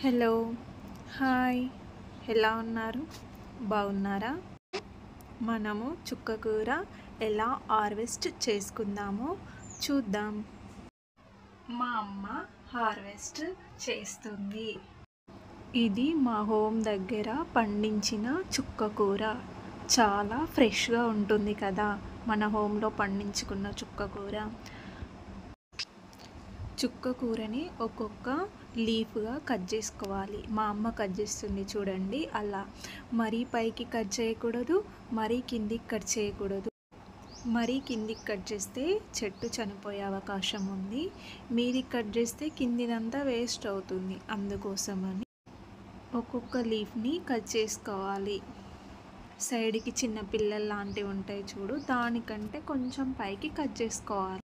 hello hi ఎలా ఉన్నారు బాగున్నారా మనము చుక్కకూర ఎలా హార్వెస్ట్ చేసుకుందామో చూద్దాం మా అమ్మ హార్వెస్ట్ చేస్తుంది ఇది మా హోమ్ దగ్గర పండించిన చుక్కకూర చాలా ఫ్రెష్గా ఉంటుంది కదా మన హోమ్లో పండించుకున్న చుక్కకూర చుక్కకూరని ఒక్కొక్క లీఫ్గా కట్ చేసుకోవాలి మా అమ్మ కట్ చేస్తుంది చూడండి అలా మరీ పైకి కట్ చేయకూడదు మరీ కిందికి కట్ చేయకూడదు మరీ కిందికి కట్ చేస్తే చెట్టు చనిపోయే అవకాశం ఉంది మీది కట్ చేస్తే కిందిదంతా వేస్ట్ అవుతుంది అందుకోసమని ఒక్కొక్క లీఫ్ని కట్ చేసుకోవాలి సైడ్కి చిన్న పిల్లలు లాంటివి ఉంటాయి చూడు దానికంటే కొంచెం పైకి కట్ చేసుకోవాలి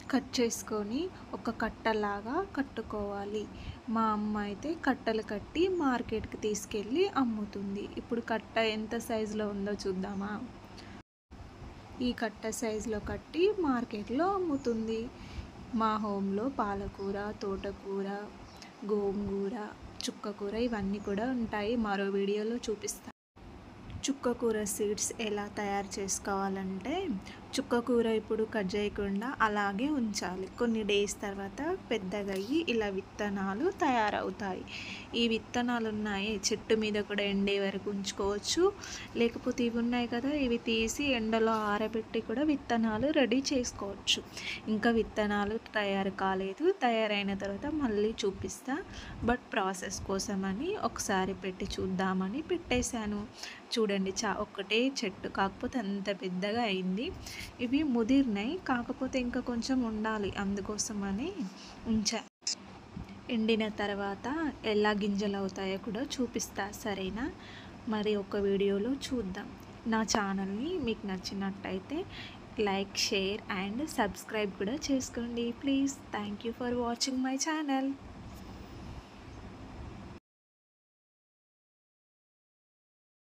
కట్ చేసుకొని ఒక కట్టలాగా కట్టుకోవాలి మా అమ్మ అయితే కట్టలు కట్టి మార్కెట్కి తీసుకెళ్ళి అమ్ముతుంది ఇప్పుడు కట్ట ఎంత సైజులో ఉందో చూద్దామా ఈ కట్ట సైజులో కట్టి మార్కెట్లో అమ్ముతుంది మా హోమ్లో పాలకూర తోటకూర గోంగూర చుక్కకూర ఇవన్నీ కూడా ఉంటాయి మరో వీడియోలో చూపిస్తాను చుక్కకూర సీడ్స్ ఎలా తయారు చేసుకోవాలంటే చుక్కకూర ఇప్పుడు కట్ చేయకుండా అలాగే ఉంచాలి కొన్ని డేస్ తర్వాత పెద్దగా అయ్యి ఇలా విత్తనాలు తయారవుతాయి ఈ విత్తనాలు ఉన్నాయి చెట్టు మీద కూడా ఎండే వరకు ఉంచుకోవచ్చు లేకపోతే ఇవి ఉన్నాయి కదా ఇవి తీసి ఎండలో ఆరబెట్టి కూడా విత్తనాలు రెడీ చేసుకోవచ్చు ఇంకా విత్తనాలు తయారు కాలేదు తయారైన తర్వాత మళ్ళీ చూపిస్తా బట్ ప్రాసెస్ కోసమని ఒకసారి పెట్టి చూద్దామని పెట్టేశాను చూడండి ఒక్కటే చెట్టు కాకపోతే అంత పెద్దగా అయింది ఇవి ముదిరినాయి కాకపోతే ఇంకా కొంచెం ఉండాలి అందుకోసమని ఉంచా ఎండిన తర్వాత ఎలా గింజలు అవుతాయో కూడా చూపిస్తా సరేనా మరి ఒక వీడియోలో చూద్దాం నా ఛానల్ని మీకు నచ్చినట్టయితే లైక్ షేర్ అండ్ సబ్స్క్రైబ్ కూడా చేసుకోండి please thank you for watching my channel